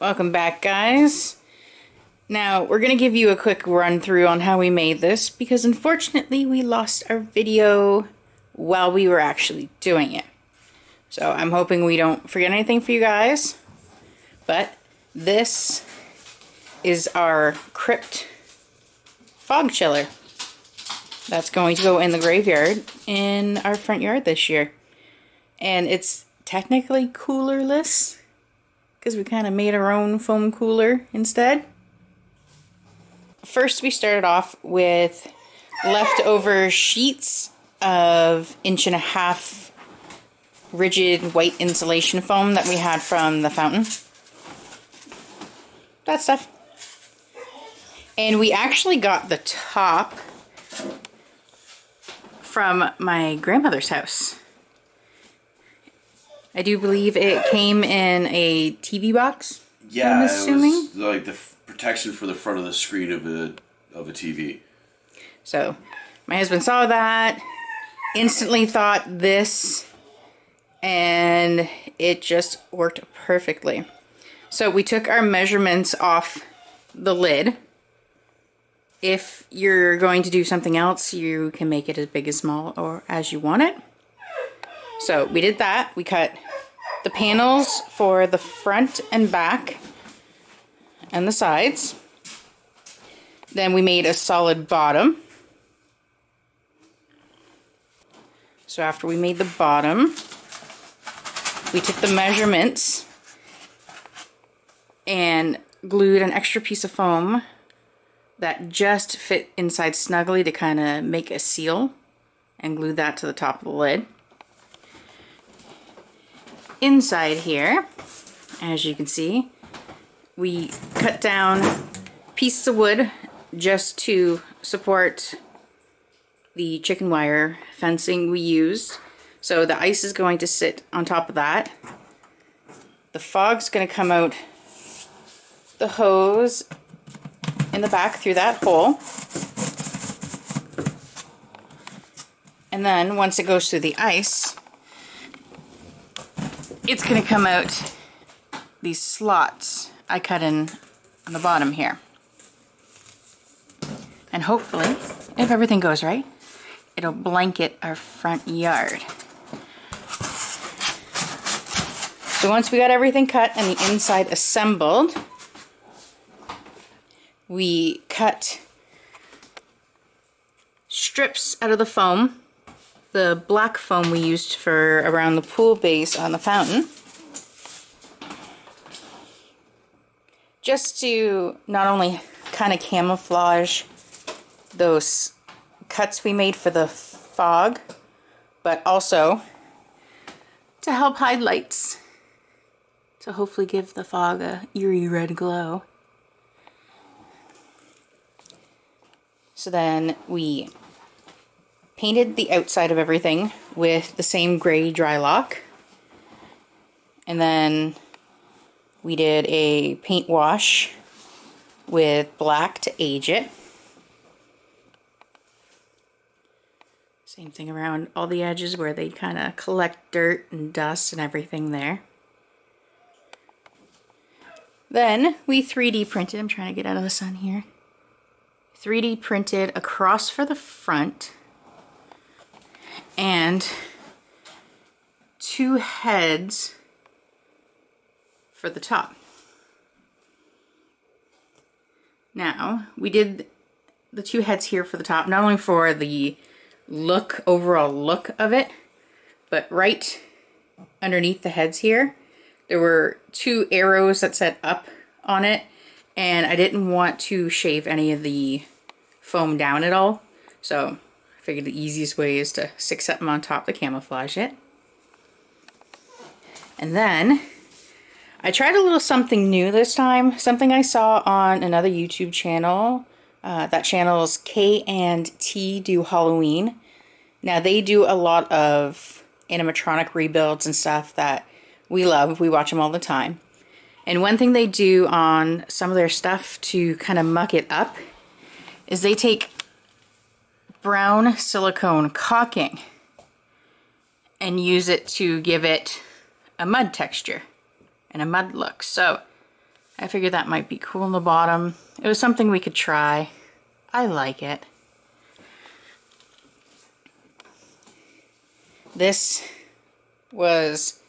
Welcome back, guys. Now, we're going to give you a quick run through on how we made this because unfortunately we lost our video while we were actually doing it. So I'm hoping we don't forget anything for you guys. But this is our crypt fog chiller. That's going to go in the graveyard in our front yard this year. And it's technically coolerless because we kind of made our own foam cooler instead. First we started off with leftover sheets of 1.5" rigid white insulation foam that we had from the fountain. That stuff. And we actually got the top from my grandmother's house. I do believe it came in a TV box. Yeah, I'm assuming. It was like the protection for the front of the screen of a TV. So my husband saw that, instantly thought this, and it just worked perfectly. So we took our measurements off the lid. If you're going to do something else, you can make it as big as small or as you want it. So we did that. We cut the panels for the front and back and the sides. Then we made a solid bottom. So after we made the bottom, we took the measurements and glued an extra piece of foam that just fit inside snugly to kind of make a seal, and glued that to the top of the lid. Inside here, as you can see, we cut down pieces of wood just to support the chicken wire fencing we used. So the ice is going to sit on top of that. The fog's going to come out the hose in the back through that hole. And then once it goes through the ice, it's going to come out these slots I cut in on the bottom here. And hopefully, if everything goes right, it'll blanket our front yard. So once we got everything cut and the inside assembled, we cut strips out of the foam. The black foam we used for around the pool base on the fountain, just to not only kind of camouflage those cuts we made for the fog, but also to help hide lights, to hopefully give the fog a eerie red glow. So then we painted the outside of everything with the same gray Drylok, and then we did a paint wash with black to age it. Same thing around all the edges where they kind of collect dirt and dust and everything there. Then we 3D printed, I'm trying to get out of the sun here, 3D printed a cross for the front and 2 heads for the top. Now, we did the 2 heads here for the top, not only for the overall look of it, but right underneath the heads here, there were 2 arrows that said up on it, and I didn't want to shave any of the foam down at all, so I figured the easiest way is to stick something on top to camouflage it. And then I tried a little something new this time, something I saw on another YouTube channel. That channel's K&T Do Halloween. Now they do a lot of animatronic rebuilds and stuff that we love. We watch them all the time. And one thing they do on some of their stuff to kind of muck it up is they take brown silicone caulking and use it to give it a mud texture and a mud look. So I figured that might be cool in the bottom. It was something we could try. I like it. This was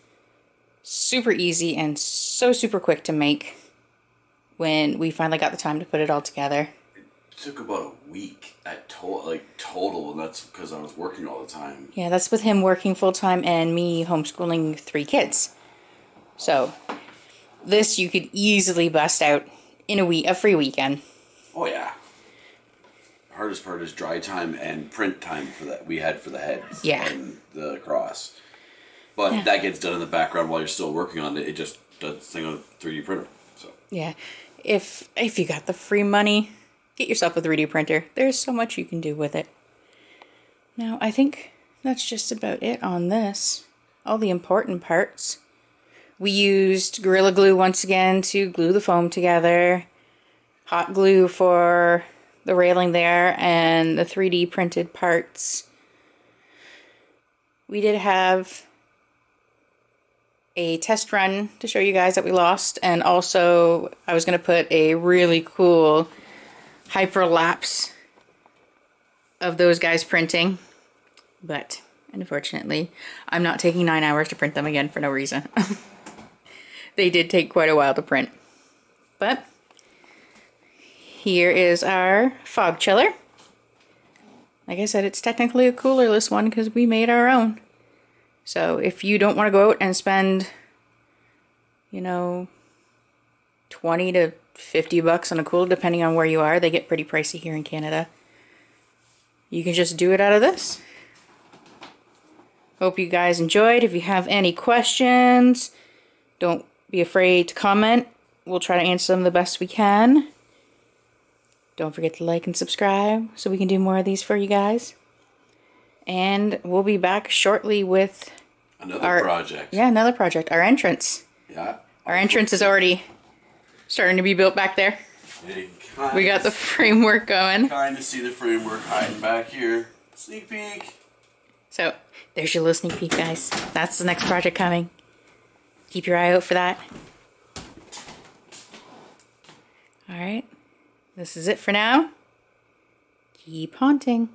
super easy and so super quick to make when we finally got the time to put it all together. It took about a week at total, and that's because I was working all the time. Yeah, that's with him working full-time and me homeschooling 3 kids. So this you could easily bust out in a free weekend. Oh yeah. Hardest part is dry time and print time for that we had for the heads and the cross. But that gets done in the background while you're still working on it. It just does the thing on a 3D printer. So yeah, if you got the free money, get yourself a 3D printer. There's so much you can do with it. Now, I think that's just about it on this. All the important parts. We used Gorilla Glue once again to glue the foam together. Hot glue for the railing there and the 3D printed parts. We did have a test run to show you guys that we lost, and also I was going to put a really cool hyperlapse of those guys printing, but unfortunately I'm not taking 9 hours to print them again for no reason. They did take quite a while to print. But here is our fog chiller. Like I said, it's technically a coolerless one because we made our own. So if you don't want to go out and spend, you know, 20 to 50 bucks on a cooler, depending on where you are, they get pretty pricey here in Canada. You can just do it out of this. Hope you guys enjoyed. If you have any questions, don't be afraid to comment. We'll try to answer them the best we can. Don't forget to like and subscribe so we can do more of these for you guys. And we'll be back shortly with another project. Yeah, another project. Our entrance. Yeah. Our entrance is already starting to be built back there. We got the framework going. Kind of see the framework hiding back here. Sneak peek. So, there's your little sneak peek, guys. That's the next project coming. Keep your eye out for that. Alright. This is it for now. Keep haunting.